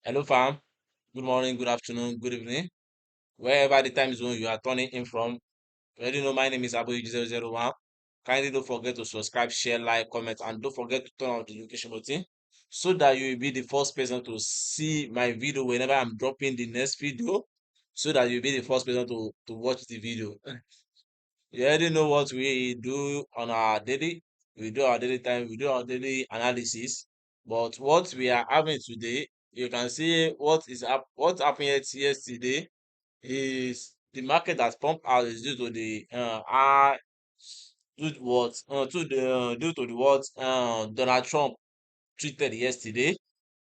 Hello, fam. Good morning, good afternoon, good evening. Wherever the time zone you are turning in from. You already know my name is Abu001. Kindly don't forget to subscribe, share, like, comment, and don't forget to turn on the notification button so that you will be the first person to see my video whenever I'm dropping the next video. So that you'll be the first person to watch the video. You already know what we do on our daily. We do our daily time, we do our daily analysis. But what we are having today, you can see what happened yesterday is the market that pumped out is due to the due to the what Donald Trump tweeted yesterday.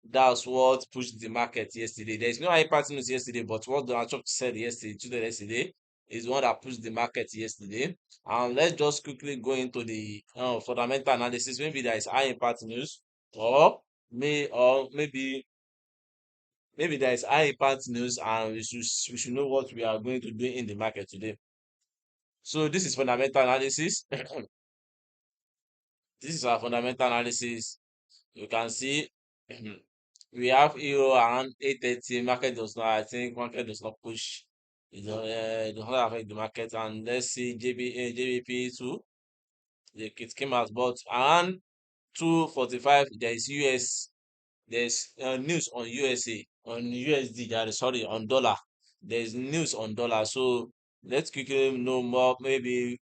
That's what pushed the market yesterday. There is no hyper news yesterday, but what Donald Trump said yesterday, tweeted yesterday, is one that pushed the market yesterday. And let's just quickly go into the fundamental analysis. Maybe there is high impact news, or maybe there is high impact news, and we should know what we are going to do in the market today. So this is fundamental analysis. This is our fundamental analysis. You can see we have euro around 830. Market does not, I think market does not push. It does not affect the market. And let's see JBP too. It came out, but around 245 there is there's news on USA, on USD, sorry, on dollar. There's news on dollar. So let's quickly know more. Maybe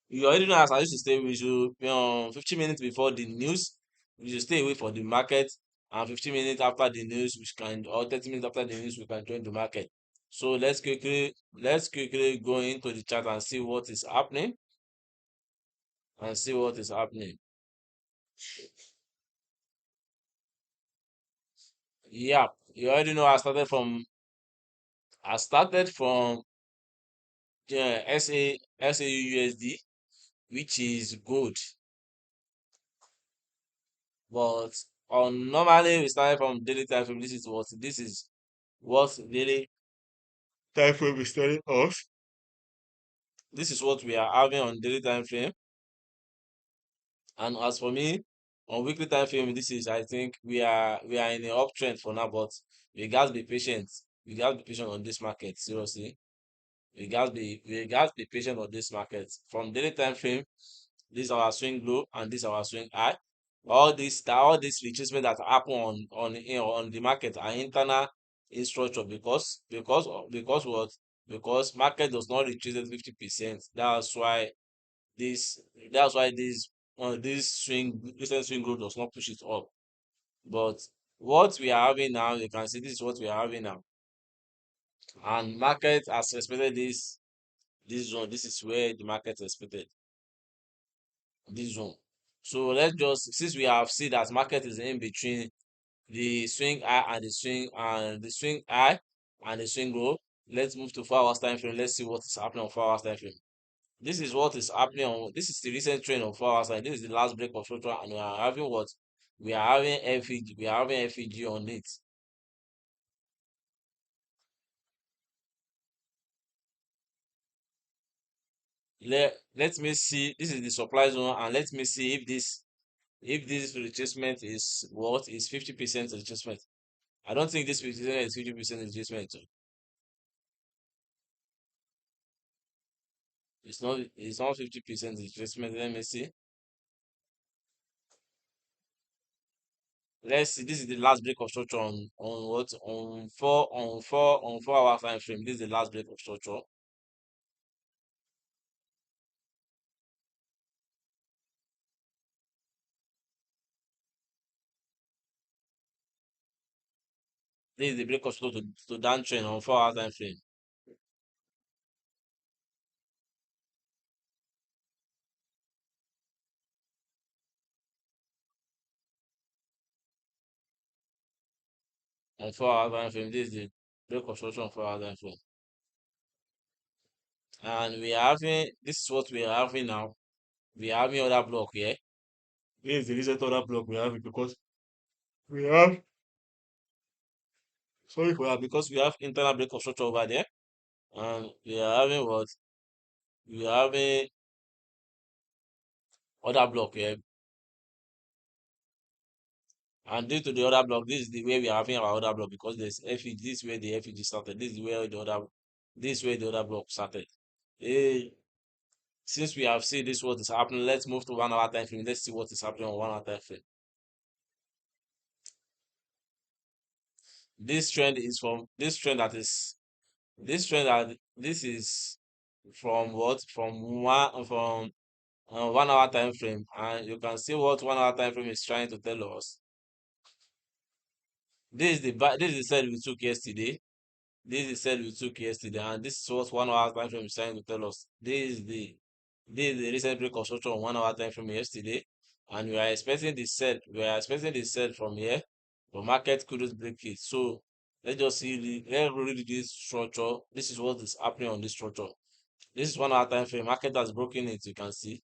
you already know, as I used to stay, we should 15 minutes before the news, we should stay away from the market, and 15 minutes after the news, or 30 minutes after the news, we can join the market. So let's quickly go into the chart and see what is happening and see what is happening. Yeah, you already know I started from SAUUSD, which is good, but on normally we started from daily time frame. This is what daily time frame is telling us. This is what we are having on daily time frame. And as for me, on weekly time frame, this is, I think we are in an uptrend for now, but we gotta be patient. We gotta be patient on this market. Seriously, we gotta be patient on this market. From daily time frame, this is our swing low and this is our swing high. All this retracement that happen on the market are internal in structure, because what? Because market does not retrace at 50%. This that's why this recent swing growth does not push it up. But what we are having now, you can see this is what we are having now. And market has respected this zone. This is where the market expected this zone. So let's just, since we have seen that market is in between the swing high and the swing high and the swing low, let's move to 4 hours time frame. Let's see what is happening on 4 hours time frame. This is what is happening on, this is the recent trend of 4 hours time. This is the last break of structure, and we are having what? We are having FEG on it. Let me see. This is the supply zone, and let me see if this retracement is what is 50% retracement. I don't think this retracement is 50% retracement. It's not 50% retracement. Let me see. Let's see. This is the last break of structure on what? On 4 hour time frame. This is the last break of structure. This is the break of structure to downtrend on 4 hour time frame. On 4 hour time frame. This is the break of structure on 4 hour time frame. And we are having, this is what we are having now. We are having other block here. This is the recent other block we are having, because we have, sorry for that, because we have internal break of structure over there. And we are having what? We are having other block here. And due to the other block, this is the way we are having our other block because there's FEG. This is where the FEG started. This is where the other, this is where the other block started. Since we have seen this what is happening, let's move to 1 hour time frame. Let's see what is happening on 1 hour time frame. This trend is from this trend that is this trend that this is from what from 1 hour time frame, and you can see what 1 hour time frame is trying to tell us. This is the sell we took yesterday. This is the sell we took yesterday, and this is what 1 hour time frame is trying to tell us. This is the recent break of structure on 1 hour time frame yesterday, and we are expecting the sell. We are expecting the sell from here, but market couldn't break it. So let's read this structure. This is what is happening on this structure. This is 1 hour time frame. Market has broken it. You can see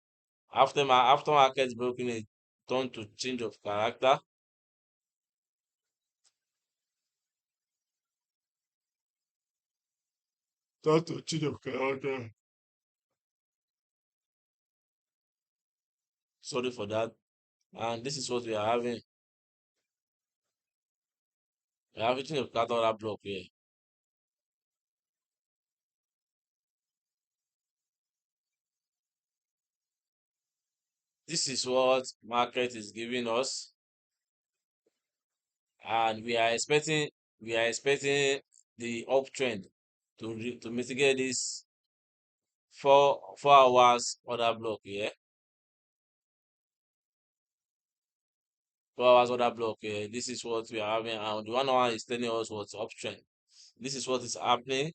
after market broken it, turn to change of character. Turn to change of character. Sorry for that. And this is what we are having. We are having change of character order block here. This is what market is giving us, and we are expecting the uptrend to mitigate this 4 hours order block here. 4 hours order block here. This is what we are having, and the 1 hour is telling us what's uptrend. This is what is happening.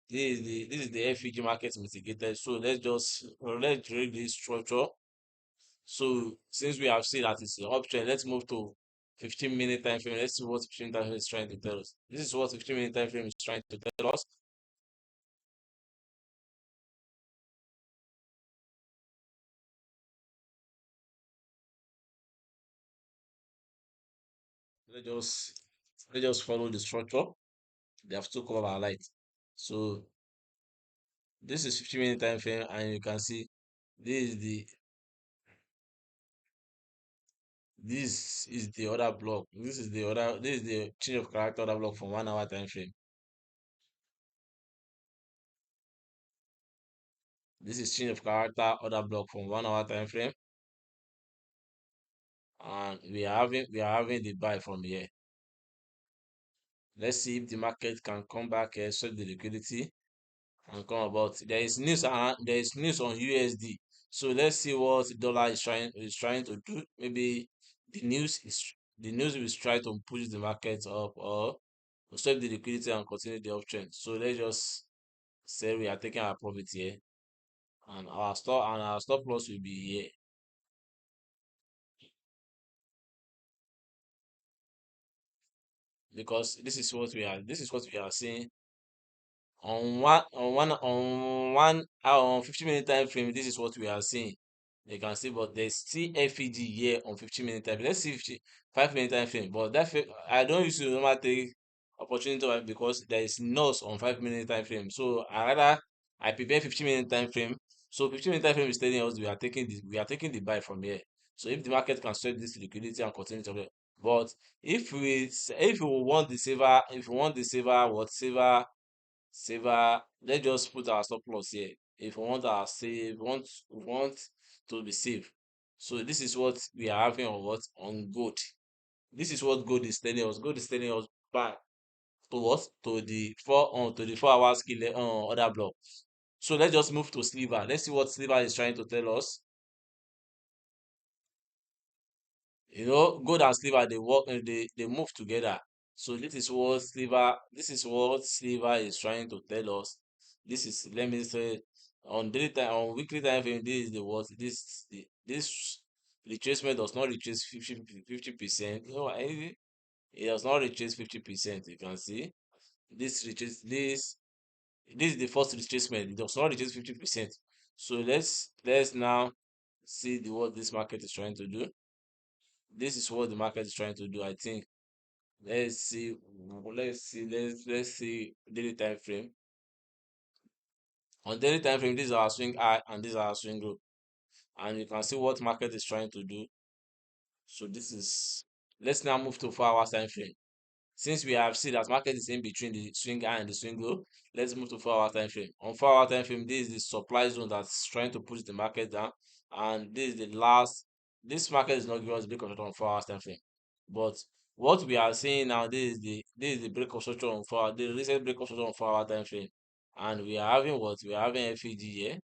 This is the FEG market mitigated. So let's read this structure. So since we have seen that it's an uptrend, let's move to 15-minute time frame. Let's see what 15 time frame is trying to tell us. This is what 15-minute time frame is trying to tell us. Let's just let's just follow the structure. They have to cover our light. So this is 15-minute time frame, and you can see this is the other block. This is the change of character other block from 1 hour time frame. This is change of character other block from 1 hour time frame, and we are having the buy from here. Let's see if the market can come back here, set the liquidity, and come about. There is news on USD. So let's see what the dollar is trying to do. Maybe the news will try to push the market up or stop the liquidity and continue the uptrend. So let's just say we are taking our profit here, and our stop loss will be here because this is what we are seeing on 15-minute time frame. This is what we are seeing. You can see, but there's still FEG here on 15-minute time frame. Let's see 5-minute time frame, but I don't usually normally take opportunity of it because there is loss on 5-minute time frame. So I prepare 15-minute time frame. So 15-minute time frame is telling us we are taking the buy from here. So if the market can sweat this liquidity and continue to, but if we want the saver, let's just put our stop loss here. If we want our save, we want to be safe. So this is what we are having on gold. This is what gold is telling us. Gold is telling us back to what to the 4 hours killer order block. So let's just move to silver. Let's see what silver is trying to tell us. Gold and silver they work they move together. So this is what silver is trying to tell us. This is, let me say, on weekly time frame, this is the what this retracement does not retrace 50%. It does not retrace 50%. You can see this is the first retracement. It does not retrace 50%. So let's now see what this market is trying to do. This is what the market is trying to do, I think. Let's see daily time frame. On daily time frame, this is our swing high and this is our swing low, and you can see what market is trying to do. So this is Let's now move to 4 hours time frame. Since we have seen that market is in between the swing high and the swing low, let's move to 4 hour time frame. On 4 hour time frame, this is the supply zone that's trying to push the market down, and this is the last. This market is not giving us break of structure on 4 hours time frame, but what we are seeing now, this is the break of structure on the recent break of structure on 4 hour time frame, and we are having what we are having FEG here.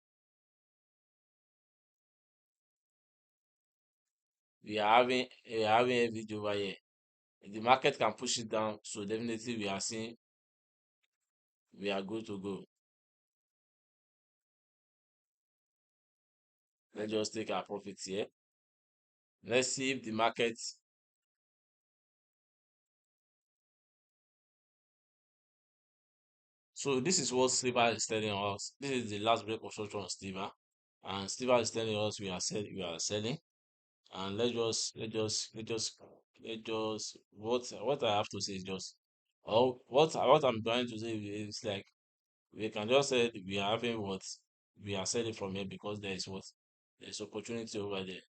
We are having FEG over here. The market can push it down, so definitely we are seeing we are good to go. Let's just take our profits here. Let's see if the market. So this is what silver is telling us. This is the last break of structure on silver, and silver is telling us we are selling. And let's just what I have to say is just, or what I'm trying to say is like, we can just say we are having what we are selling from here because there is opportunity over there.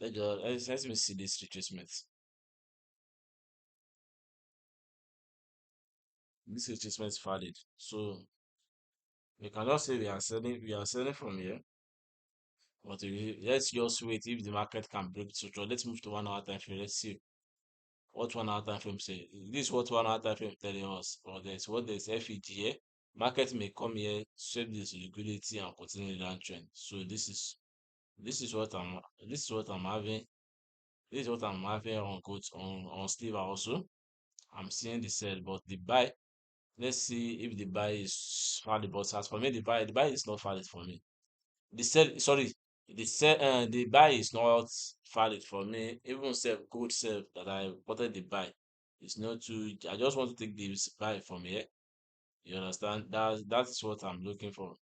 Let me see this retracement. This retracement is valid. So we can just say we are selling from here. But let's just wait if the market can break structure. Let's move to 1 hour time frame. Let's see what 1 hour time frame say. This is what 1 hour time frame telling us. Or there's FEG here. Market may come here, sweep this liquidity and continue the downtrend. So this is what I'm this is what I'm having. This is what I'm having on good on silver also. I'm seeing the sell, but the buy. Let's see if the buy is valid. But as for me, the buy is not valid for me. The sell, sorry, the buy is not valid for me. Even self good self that I bought the buy is not too. I just want to take this buy from here. You understand? That's what I'm looking for.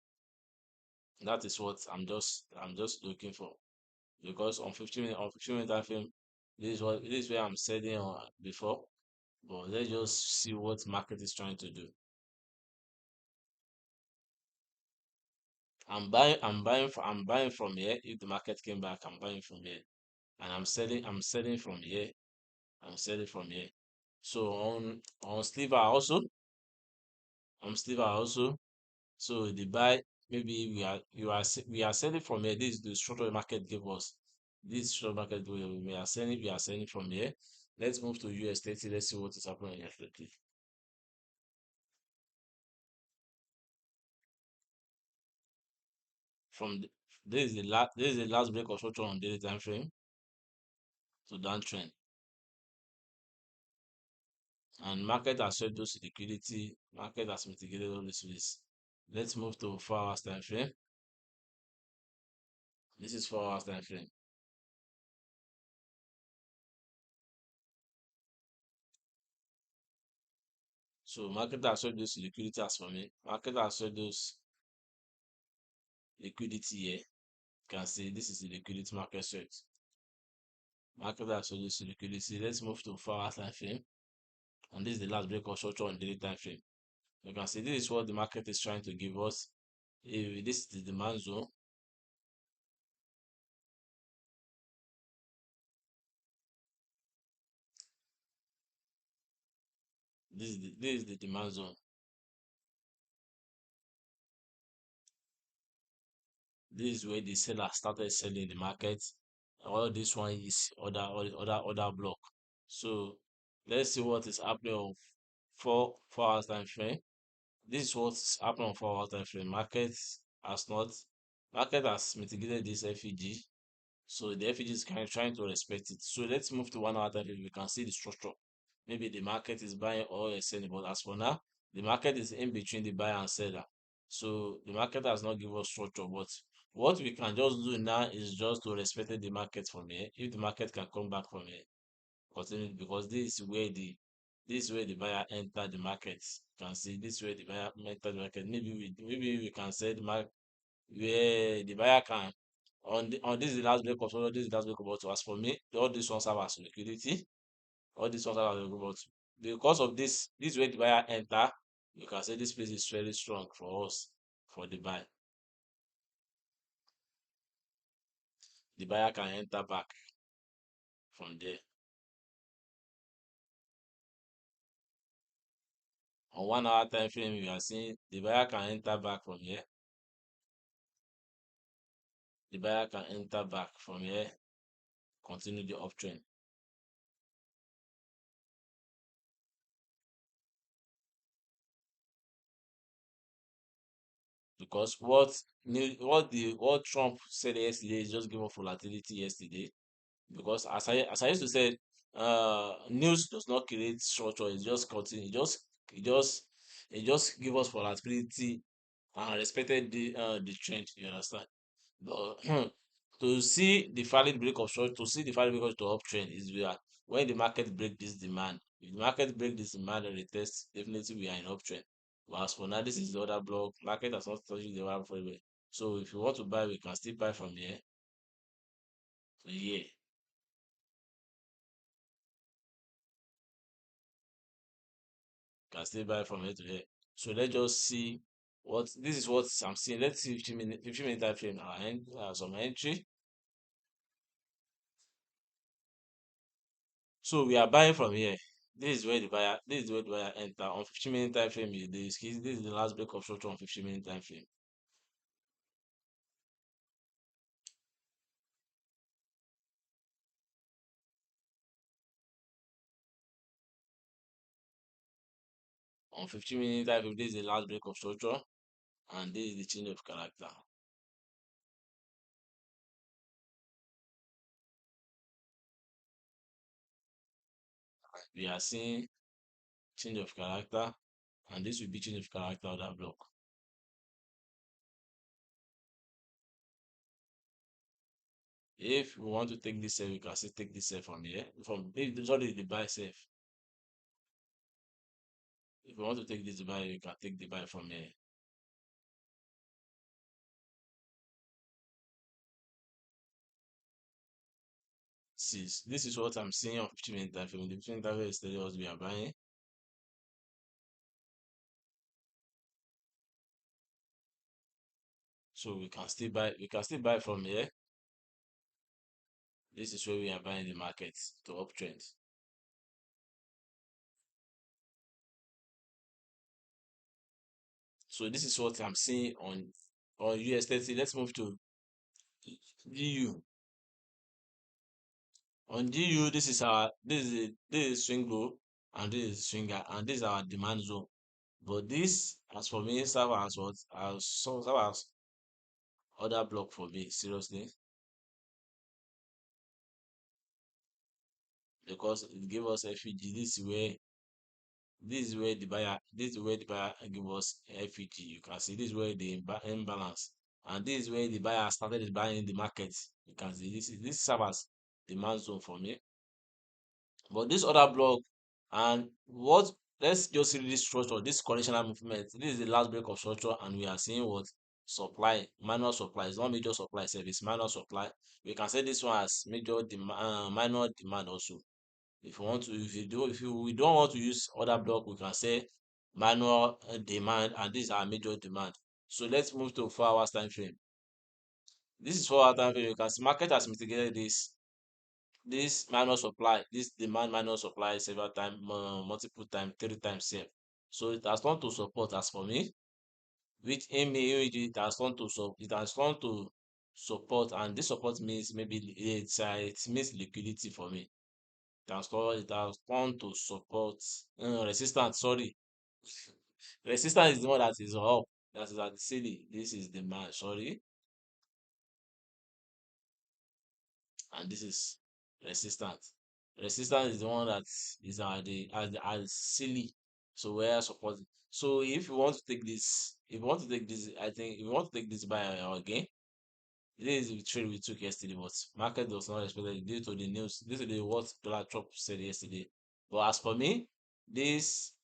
That is what I'm just looking for. Because on 15 minute time frame, this is where I'm selling on before. But let's just see what market is trying to do. I'm buying from here. If the market came back, I'm buying from here. And I'm selling from here. I'm selling from here. So on sliver also. So the buy, maybe we are selling from here. This is the structural market gave us. This structural market we are selling from here. Let's move to USDT. Let's see what is happening in USDT. From the, this is the last break of structure on daily time frame to downtrend. And market has swept those liquidity. Market has mitigated all this risk. Let's move to 4 hours time frame. This is 4 hours time frame. So market has swept those liquidity as for me. Market has swept those liquidity here. You can see this is the liquidity market swept. Market has swept those liquidity. Let's move to 4 hours time frame. And this is the last break of structure on daily time frame. You can see this is what the market is trying to give us. If this is the demand zone. This is the demand zone. This is where the seller started selling the market. All this one is other block. So let's see what is happening on four hours time frame. This is what's happening on 4 hours time frame. Has not market has mitigated this FEG. So the FEG is kind of trying to respect it. So let's move to 1 hour time frame. We can see the structure. Maybe the market is buying or selling, but as for now, the market is in between the buyer and seller. So the market has not given us structure. But what we can just do now is just to respect the market from here. If the market can come back from here, continue, because this is where the buyer enter the market. You can see this is where the buyer enter the market. Maybe we can say the market where the buyer can on this is the last break of so this is the last break of, but as for me, all these ones have as liquidity. All these ones have as liquidity, but because of this is where the buyer enter. You can say this place is very strong for us for the buy. the buyer can enter back from there. On 1 hour time frame, you are seeing the buyer can enter back from here. The buyer can enter back from here, continue the uptrend. Because what Trump said yesterday is just give us volatility yesterday. Because as I used to say, news does not create structure. It just continue. It just give us volatility and respected the trend. You understand? But to see the valid break of short, to see the valid break of the uptrend is where when the market break this demand. If the market break this demand and retest, definitely we are in uptrend. But as for now, this is the other block. Market has not touched the other very well. So if you want to buy, we can still buy from here to here. Can still buy from here to here. So let's just see what this is what I'm seeing. Let's see 15 minute time frame. Some entry. So we are buying from here. This is where the buyer enter on 15 minute time frame. This is the last break of structure on 15 minute time frame. On 15 minute time frame, this is the last break of structure, and this is the change of character. We are seeing change of character, and this will be change of character of that block. If we want to take this sell, we can still take this sell from here. Sorry, the buy sell. If you want to take this buy, you can take the buy from here. See, this is what I'm seeing on 15 minute time frame. The 15 minute time frame is telling us we are buying. So we can still buy from here. This is where we are buying the market to uptrend. So this is what I'm seeing on US30. Let's move to GU. On GU, this is swing low, and this is swinger, and this is our demand zone. But this, as for me, serve as what serve as other block for me, seriously, because it gave us FEG. This is where the buyer give us FEG. You can see this is where the imbalance, and this is where the buyer started buying the market. You can see this serve as demand zone for me. But this other block, and what let's just see this structure, this correctional movement. This is the last break of structure, and we are seeing what supply, minor supply. It's not major supply, it's minor supply. We can say this one as minor demand also. If you want to, if you we don't want to use other block, we can say manual demand, and this is our major demand. So let's move to 4 hours time frame. This is 4 hour time frame. You can see market has mitigated this minor supply, this demand minor supply several times, multiple times, 3 times here. So it has turned to support as for me, which it has turned to support, and this support means maybe it means liquidity for me. It has turned to support, resistance, sorry. Resistance is the one that is up, that is at the ceiling. This is demand, sorry, and this is resistance. Resistance is the one that is at the ceiling. So where support. So if you want to take this, I think if you want to take this buy again, this is the trade we took yesterday, but market was not expected due to the news, due to the what Donald Trump said yesterday. But as for me, this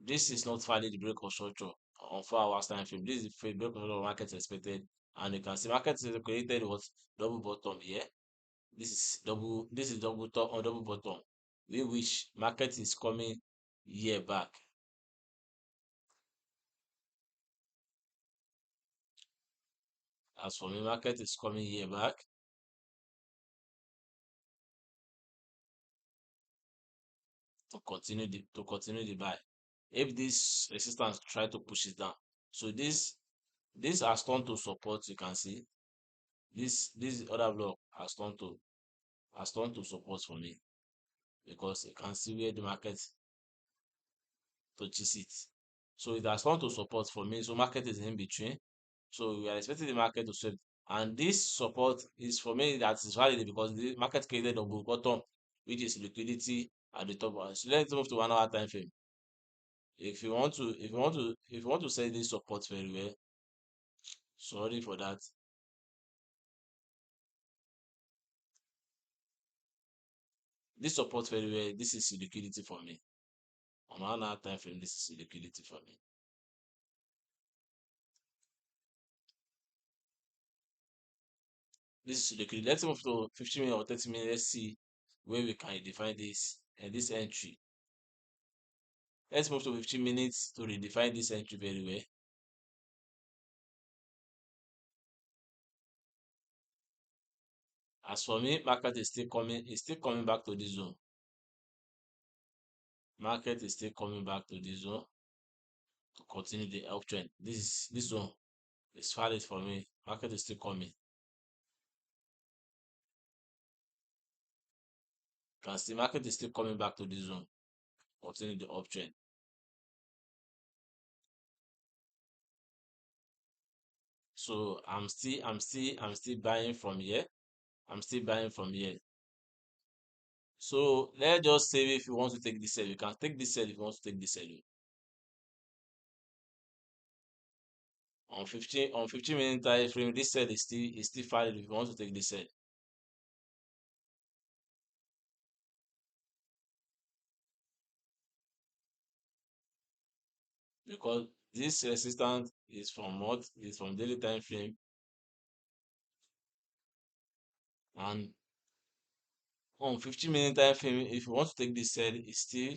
this is not valid break of structure on 4 hours time frame. This is the break of structure market expected, and you can see market is created what double bottom here. This is double top or double bottom, which market is coming here back. As for me, market is coming here back to continue the buy. If this resistance try to push it down, so this has turned to support. You can see this other block has turned to support for me, because you can see where the market touches it. So it has turned to support for me. So market is in between. So we are expecting the market to sweep. And this support is for me that is valid, because the market created a bottom, which is liquidity at the top. So let's move to 1 hour time frame. If you want to sell this support very well, sorry for that. This support very well. This is liquidity for me. On 1 hour time frame, this is liquidity for me. This is liquidity. Let's move to 15 minutes or 30 minutes. Let's see where we can define this and this entry. Let's move to 15 minutes to redefine this entry very well. As for me, market is still coming back to this zone. Market is still coming back to this zone to continue the uptrend. This zone is valid for me. Market is still coming. You can see market is still coming back to this zone. Continue the uptrend. So I'm still buying from here. I'm still buying from here. So let's just say if you want to take this sell, you can take this sell if you want to take this sell. On 15 minute time frame, this sell is still valid if you want to take this sell. Because this resistance is from what? Is from daily time frame, and on 15 minute time frame, if you want to take this sell, it's still,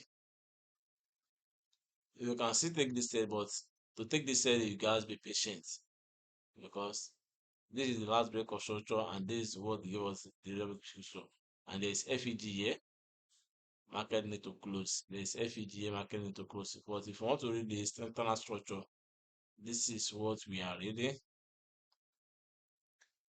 you can still take this sell, but to take this sell, you guys be patient, because this is the last break of structure, and this is what give us the level structure. And there's FEG here, market need to close. There's FEG here, market need to close. But if you want to read the internal structure, this is what we are reading.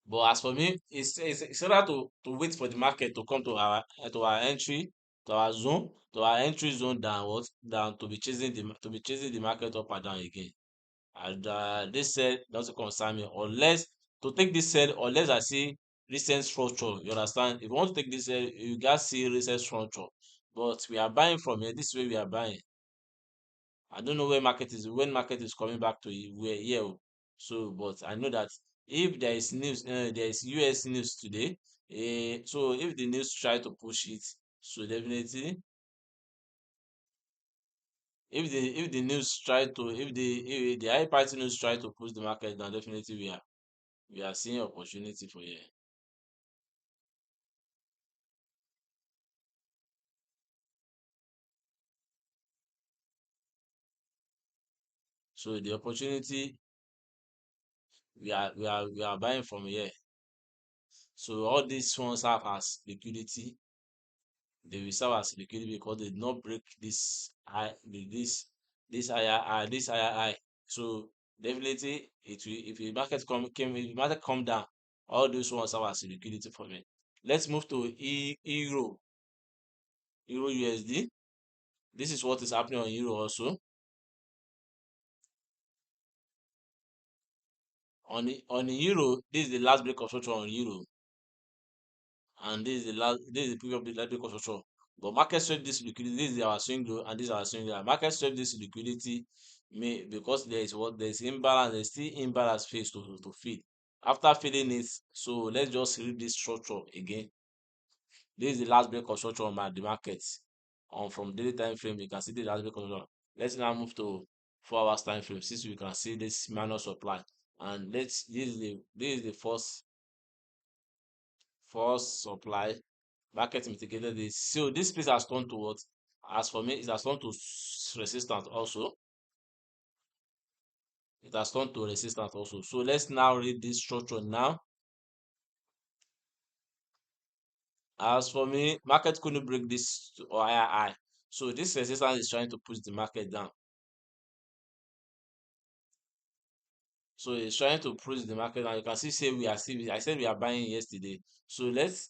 But as for me, it's better to wait for the market to come to our entry, to our zone, to our entry zone downwards, than to be chasing the market up and down again. And this sell doesn't concern me, unless to take this sell, unless I see recent structure. You understand? If you want to take this sell, you guys see recent structure. But we are buying from here. This is where we are buying. I don't know where market is when market is coming back to where here. So, but I know that if there is news, there is US news today. So if the news try to push it, so definitely, if the news try to if the high party news try to push the market down, definitely we are seeing opportunity for here. So the opportunity we are buying from here. So all these ones have as liquidity. They will serve as liquidity because they did not break this high, this higher high. So definitely it will, if the market if the market come down, all those ones serve as liquidity for me. Let's move to Euro USD. This is what is happening on Euro also. On the Euro, this is the last break of structure on Euro, and this is the previous last break of structure. But market swept this liquidity. This is our swing low, and this is our swing low. Market swept this liquidity may because there is imbalance. There's still imbalance phase to feed. After feeding it, so let's just read this structure again. This is the last break of structure on the market. On from daily time frame, you can see the last break of structure. Let's now move to 4 hours time frame. Since we can see this minor supply, and this is the first supply. Market mitigated this. So this place has turned to what? As for me, it has turned to resistance also. It has turned to resistance also. So let's now read this structure now. As for me, market couldn't break this or higher high. So this resistance is trying to push the market down. So it's trying to push the market down. You can see say we are still, I said we are buying yesterday. So let's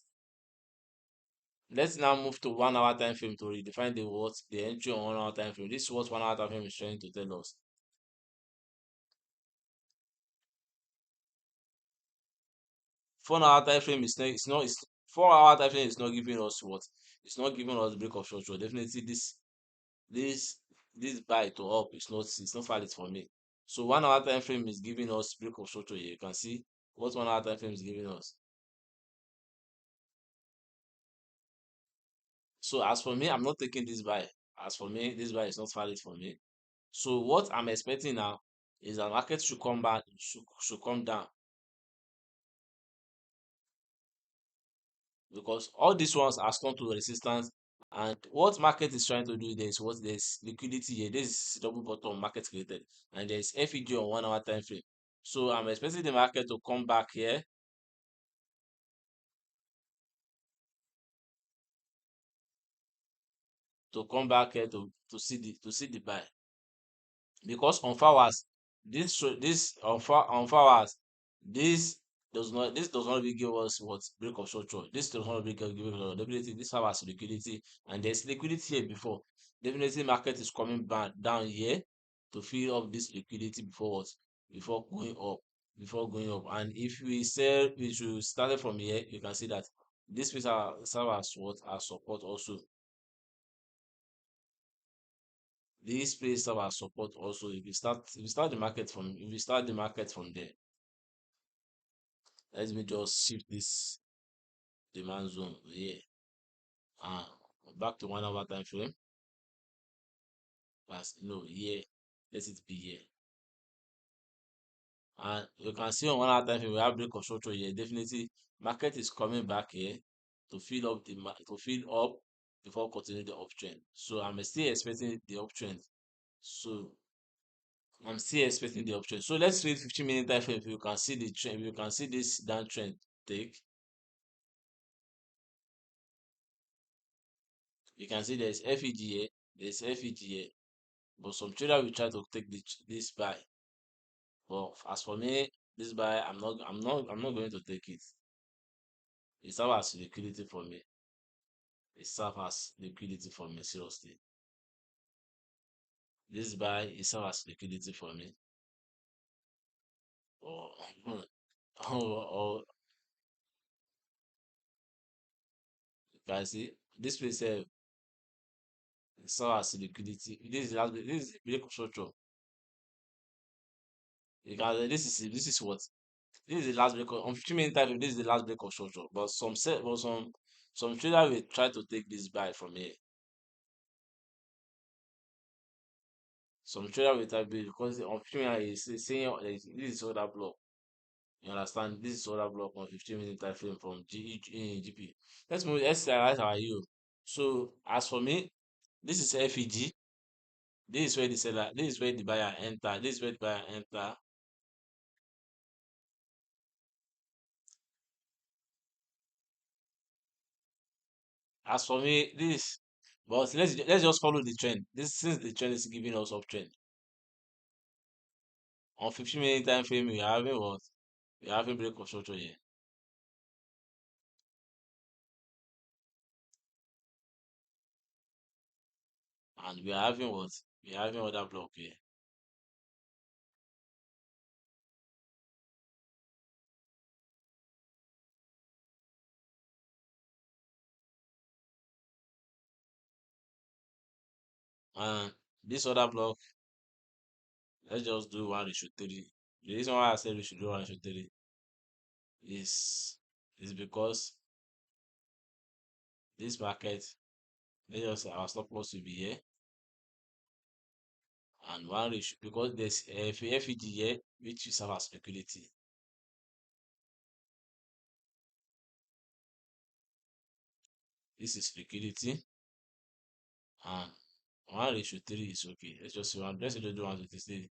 now move to 1 hour time frame to redefine the entry on 1 hour time frame. This is what 1 hour time frame is trying to tell us. 4 hour time frame is not, it's 4 hour time frame is not giving us what? It's not giving us break of structure. Definitely this this buy to up is not, it's not valid for me. So 1 hour time frame is giving us break of structure here. You can see what 1 hour time frame is giving us. So as for me, I'm not taking this buy. As for me, this buy is not valid for me. So what I'm expecting now is that market should come back, should come down, because all these ones are come to resistance. And what market is trying to do there is what, there's liquidity here. This is double bottom market created, and there's FEG on 1 hour time frame. So I'm expecting the market to come back here, to see the buy. Because on flowers, this on flowers, this does not really give us what, break of structure. This does not really give us definitely this flowers liquidity, and there's liquidity here before. Definitely market is coming back down here to fill up this liquidity before what, before going up, and if we sell, we should start it from here. You can see that this piece serve as what, as support also. This place serve as support also. If we start the market from there, let me just shift this demand zone here, and back to 1 hour time frame. As no, here, let it be here. And you can see on 1 hour time frame we have break of structure here. Definitely market is coming back here to fill up to fill up before continuing the uptrend. So I'm still expecting the uptrend. So I'm still expecting the uptrend. So let's read 15-minute time frame. If you can see the trend, if you can see this downtrend take, you can see there's FEG here, there's FEG here. But some trader will try to take this buy. But as for me, this buy, I'm not going to take it. It serves as liquidity for me. It serves as liquidity for me, seriously. This buy, it serves as liquidity for me. Or, or you can see this place here, it serves as liquidity. This is break of structure. You can, this is what, this is the last break on 15-minute time frame. This is the last break of structure. But some trader will try to take this buy from here. Some trader will type it because on 15 minute is saying this is order block. You understand? This is order block on 15-minute time frame from GP. Let's move. Let's highlight our U. So as for me, this is FEG. This is where the seller. This is where the buyer enter. This is where the buyer enter. As for me, this. But let's just follow the trend. This, since the trend is giving us uptrend on 15-minute time frame, we are having what? We are having break of structure here, and we are having what? We are having other block here. And this other block, let's just do 1:3. The reason why I said we should do 1:3 is because this market, let's just say our stop loss will be here, and 1 ratio, because there's a FEG here which will serve as liquidity. This is liquidity, and 1:3 is okay. Let's just do 1:3.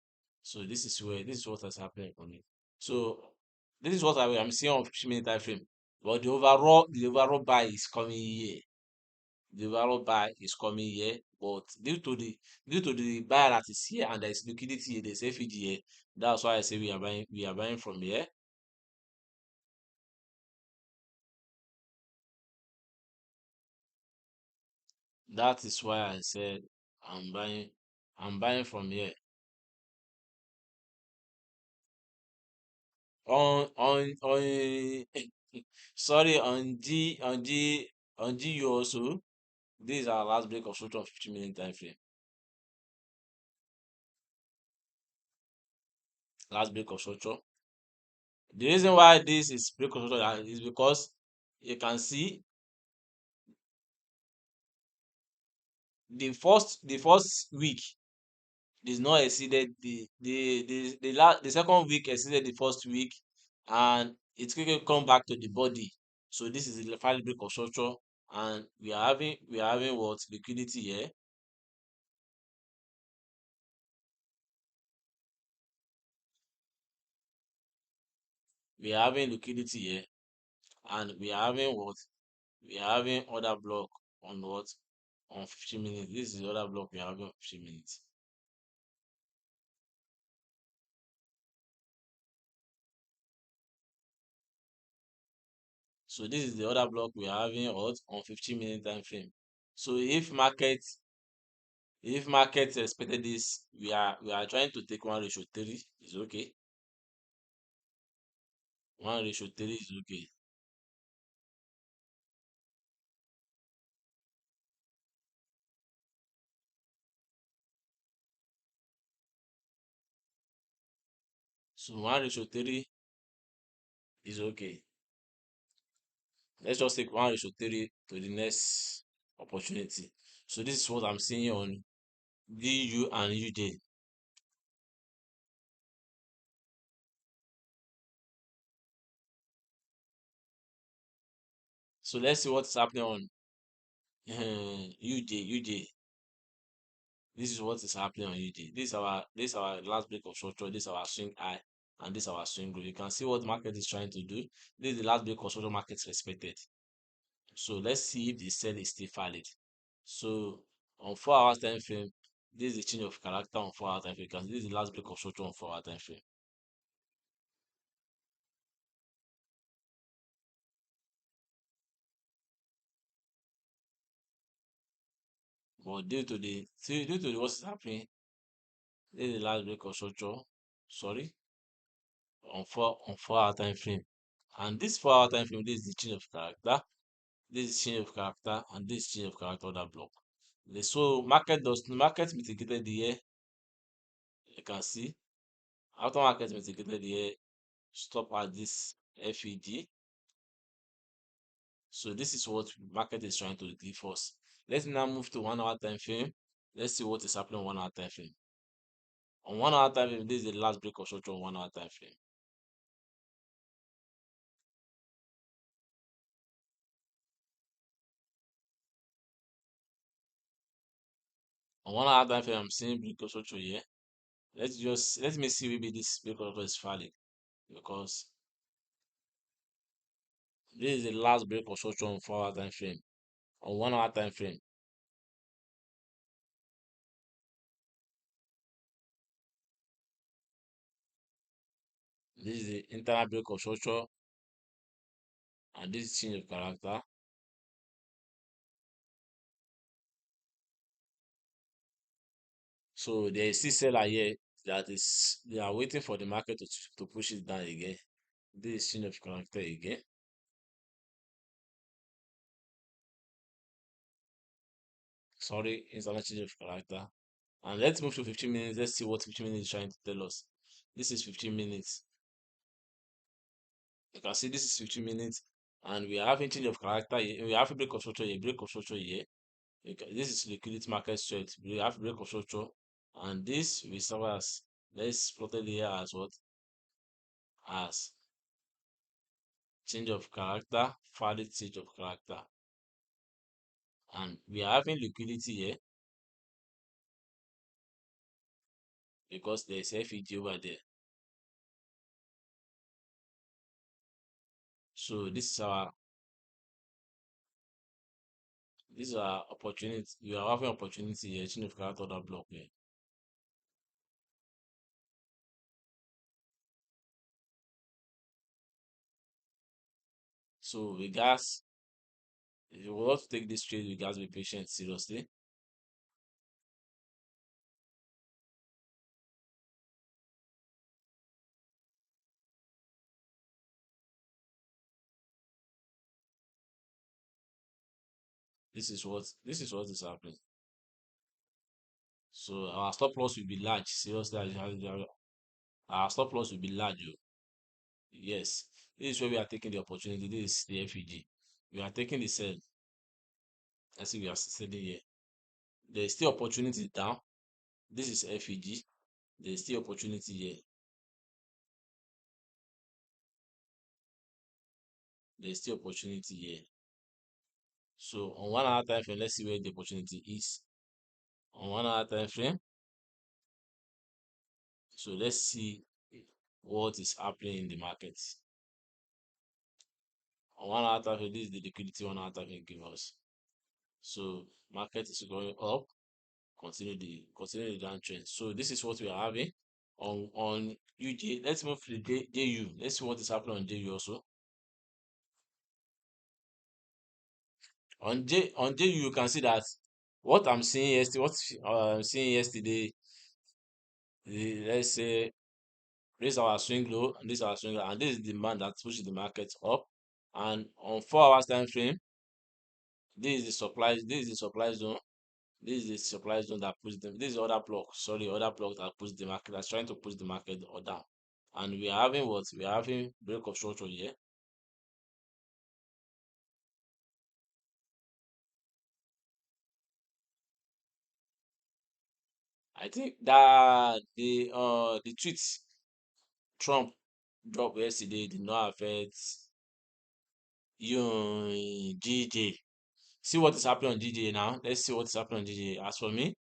So this is what is happening for me. So this is what I'm seeing on 50-minute time frame. But the overall buy is coming here. The overall buy is coming here, but due to the buy that is here and there is liquidity here, there's FEG here. That's why I say we are buying from here. That is why I said I'm buying from here. On sorry, on G also. This is our last break of structure on 50-minute time frame. Last break of structure. The reason why this is break of structure is because you can see the first week is not exceeded the second week exceeded the first week, and it quickly come back to the body. So this is the final break of structure, and we are having what liquidity here. We are having liquidity here, and we are having other block on what on 15 minutes. This is the other block we are having on 15 minutes. So this is the other block we are having what on 15-minute time frame. So if market expected this, we are trying to take 1:3 is okay. 1:3 is okay. So 1:3 is okay. Let's just take 1:3 to the next opportunity. So this is what I'm seeing on GU and UJ. So let's see what's happening on UJ. This is what is happening on UJ. This is our last break of structure. This is our swing high, and this is our swing low. You can see what market is trying to do. This is the last break of structure market respected. So let's see if the sell is still valid. So on 4 hours time frame, this is the change of character on 4 hour time frame. Because this is the last break of structure on 4 hour time frame. But due to the what's happening, this is the last break of structure. Sorry, on 4 hour time frame. And this 4 hour time frame, this is the change of character. This is change of character, and this change of character other block. So market mitigated the year. You can see after market mitigated the year, stop at this FEG. So this is what market is trying to give us. Let's now move to 1 hour time frame. Let's see what is happening on 1 hour time frame. On 1 hour time frame, this is the last break of structure on 1 hour time frame. On 1 hour time frame, I'm seeing break of structure here. Let me see maybe this break of structure is valid, because this is the last break of structure on 4 hour time frame. On 1 hour time frame, this is the internal break of structure, and this is change of character. So there is still seller here that is they are waiting for the market to push it down again. This is change of character again. Sorry, internal change of character. And let's move to 15 minutes. Let's see what 15 minutes is trying to tell us. This is 15 minutes. You can see this is 15 minutes, and we are having change of character here. We have a break of structure here, break of structure here. This is liquidity market strength. We have break of structure, and this we serve as, let's plot it here as what? As change of character, valid change of character. And we are having liquidity here. because there's FEG over there. So this is our opportunity. You are having opportunity here. Shouldn't have got other block here. So we guys, if you want to take this trade, you guys be patient seriously. This is what is happening. So our stop loss will be large. Seriously, our stop loss will be large. Oh. Yes, this is where we are taking the opportunity. This is the FEG. We are taking the sell. I see we are selling here. There is still opportunity down. This is FEG. There is still opportunity here. There is still opportunity here. So on 1 hour time frame, let's see where the opportunity is. On 1 hour time frame, so let's see what is happening in the market. On 1 hour time frame, this is the liquidity 1 hour time frame give us. So market is going up, continue the downtrend. So this is what we are having on UJ. Let's move to the JU. Let's see what is happening on JU also. On JU, you can see that what I'm seeing yesterday, let's say this is our swing low, and this is our swing low, and this is the demand that pushes the market up. And on 4 hours time frame, this is the supply, this is the supply zone, this is the supply zone that pushes them. This is other block, sorry, other block that pushes the market, that's trying to push the market or down. And we are having what? We are having break of structure here. I think that the tweets Trump dropped yesterday did not affect you GJ. See what is happening on GJ now. Let's see what is happening on GJ. As for me,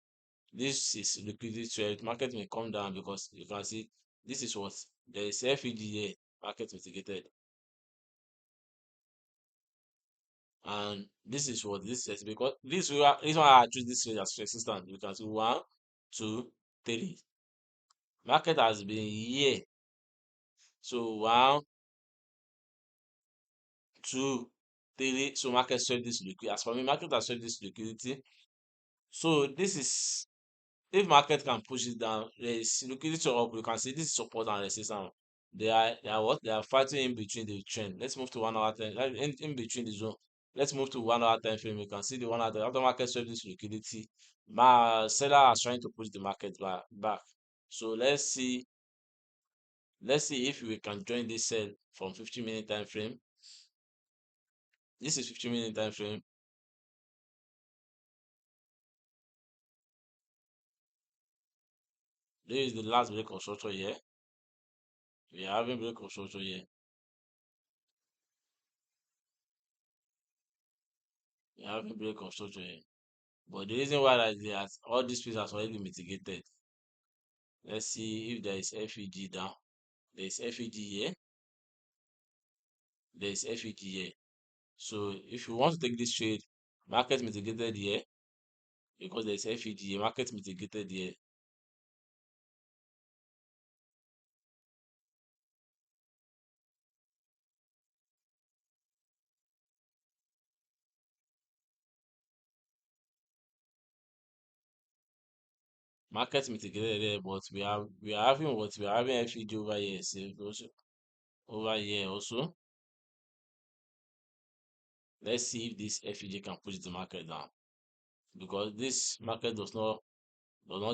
this is liquidity trade. Market may come down because you can see this is what there is FEG here, market mitigated, and this is what this is because this one I choose this trade as resistance. You can see 1, 2, 3. Market has been here. So 1, 2, 3. So market serve this liquidity. As for me, market has served this liquidity. So this is if market can push it down, there is liquidity up. You can see this is support and resistance. They are what? They are fighting in between the trend. Let's move to 1 hour time. In between the zone. Let's move to 1 hour time frame. You can see the 1 hour after market serve this liquidity. My seller is trying to push the market back. So let's see if we can join this sell from 15-minute time frame. This is 15-minute time frame. This is the last break of structure here. We are having break of structure here. We are having break of structure here. But the reason why that is that all these pieces are already mitigated. Let's see if there is FEG down. There is FEG here. There is FEG here. So if you want to take this trade, market mitigated here because there is FEG here. Market mitigated here. Market mitigated here, but we are having what we are having FEG over here. See, also over here also. Let's see if this FEG can push the market down because this market does not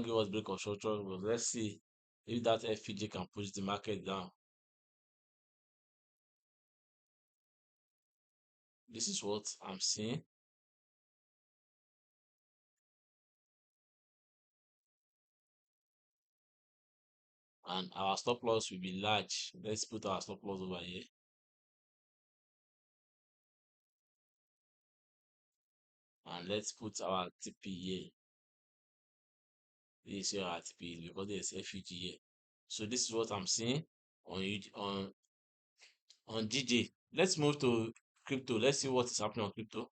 give us break of structure. But let's see if that FEG can push the market down. This is what I'm seeing. And our stop loss will be large. Let's put our stop loss over here. And let's put our TP here. This is your RTP because there's FUG here. So this is what I'm seeing on on GJ. Let's move to crypto. Let's see what is happening on crypto.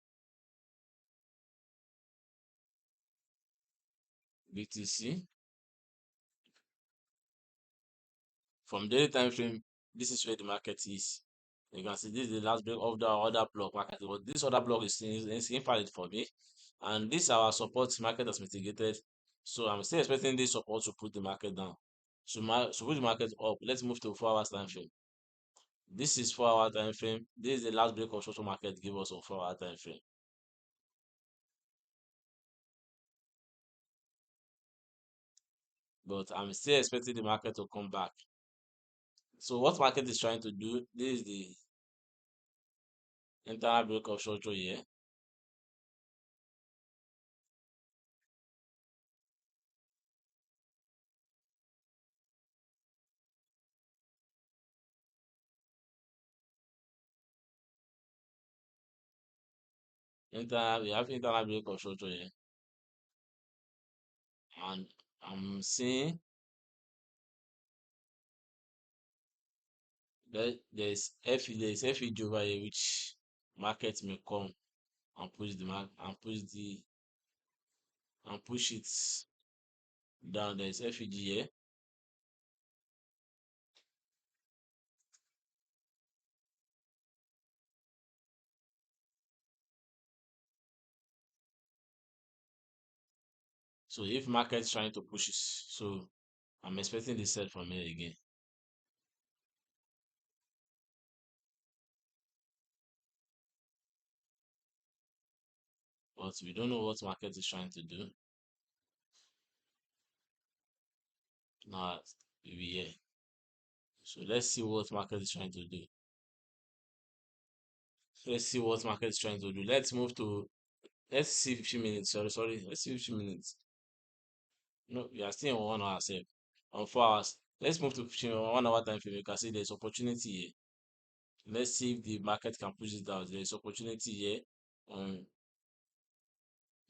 BTC. From daily time frame, this is where the market is. You can see this is the last break of the other block market. But this other block is invalid for me. And this our support market has mitigated. So I'm still expecting this support to put the market down. So put the market up. Let's move to 4 hours time frame. This is 4 hour time frame. This is the last break of social market give us on 4 hour time frame. But I'm still expecting the market to come back. So what market is trying to do? This is the internal break of structure here. We have internal break of structure here, and I'm seeing that there's FEG over here, which market may come and push the mark and push it down. There's FEG here. So if market's trying to push it, so I'm expecting the sell from here again. But we don't know what market is trying to do. Now we'll be here. So let's see what market is trying to do. Let's see what market is trying to do. Let's see 15 minutes. Sorry. Let's see 15 minutes. No, we are still on 1 hour sef. On 4 hours. Let's move to 15 1 hour time frame. You can see there's opportunity here. Let's see if the market can push it down. There's opportunity here. Um,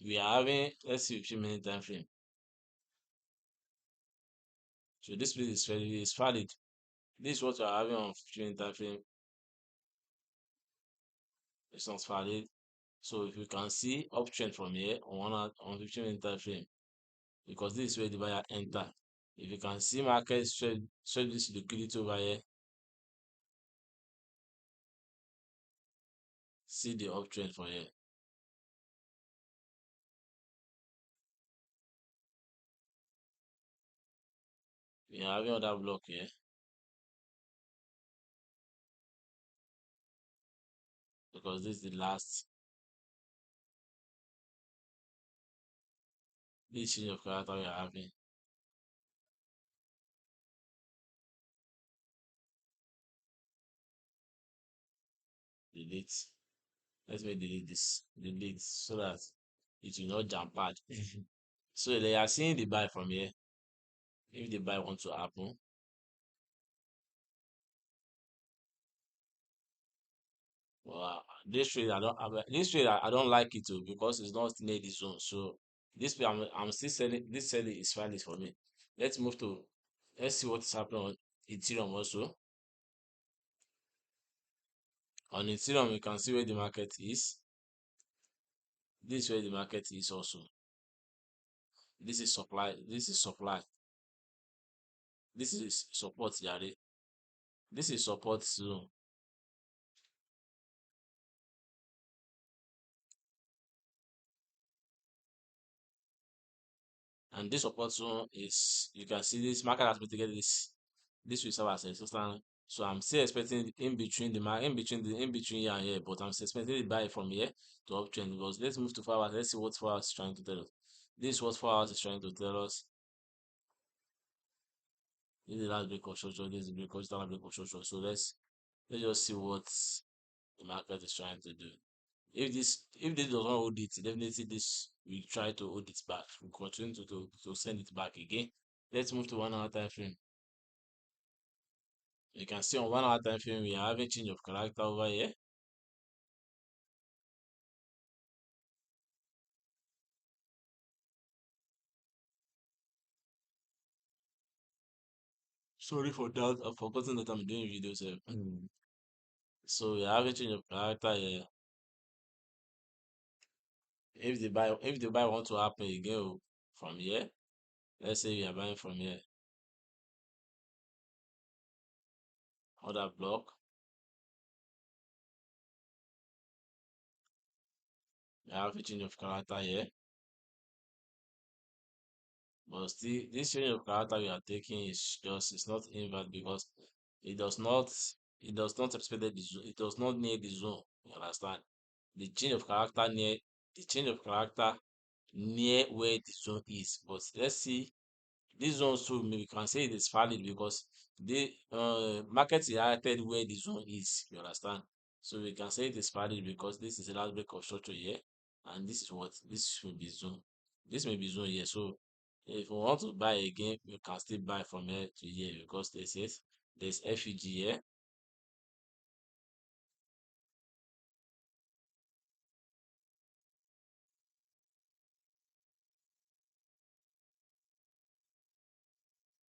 we are having let's see 15-minute time frame. So this place is valid. This is what we are having on 15-minute time frame. It's not valid. So if you can see uptrend from here on 1 hour on 15-minute time frame, because this is where the buyer enter. If you can see market straight this liquidity over here, see the uptrend for here. We are having other block here. Because this is the last this change of character we are having. Delete. Let me delete this. Delete so that it will not jump out. So they are seeing the buy from here. If the buy wants to happen, well, this trade I don't like it too because it's not near the zone. So this way I'm still selling. This selling is valid for me. Let's move to let's see what is happening on Ethereum also. On Ethereum, you can see where the market is. This is where the market is also. This is supply. This is supply. This is support, Yare. This is support zone. And this support zone is you can see this market has mitigated this will serve as a resistance. So I'm still expecting in between in between here and here, but I'm still expecting the buy from here to uptrend because let's move to 4 hours. Let's see what 4 hours is trying to tell us. This is what 4 hours is trying to tell us. This is the last break of structure. This is the break of break of structure. So let's just see what the market is trying to do. If this does not hold it, definitely this we try to hold it back. We continue to send it back again. Let's move to 1 hour time frame. You can see on 1 hour time frame we are having change of character over here. Sorry for that. I've forgotten that I'm doing videos here. So we have a change of character here. If the buy want to happen again from here, let's say we are buying from here, other block, we have a change of character here. But still, this change of character we are taking is just it's not invalid because it does not it does not respect the zone, it does not near the zone. You understand? The change of character near the change of character near where the zone is. But let's see this zone too, maybe we can say it is valid because the market is highlighted where the zone is. You understand? So we can say it is valid because this is the last break of structure here, and this is what this will be zone. This may be zone here. So if we want to buy again, we can still buy from here to here because there's FEG here.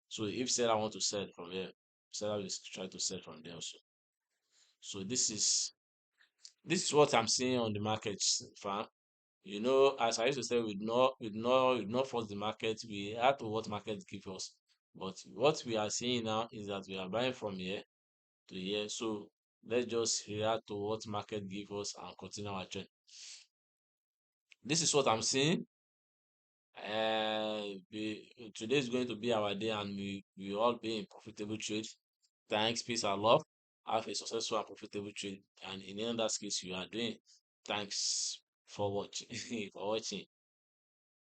So if seller want to sell from here, seller will try to sell from there also. So this is what I'm seeing on the market, fam. You know, as I used to say, we not force the market. We add to what market give us. But what we are seeing now is that we are buying from here to here. So let's just react to what market give us and continue our trend. This is what I'm seeing. Today is going to be our day, and we all be in profitable trade. Thanks, peace, and love. Have a successful and profitable trade. And in any other skills you are doing, thanks for watching. for watching.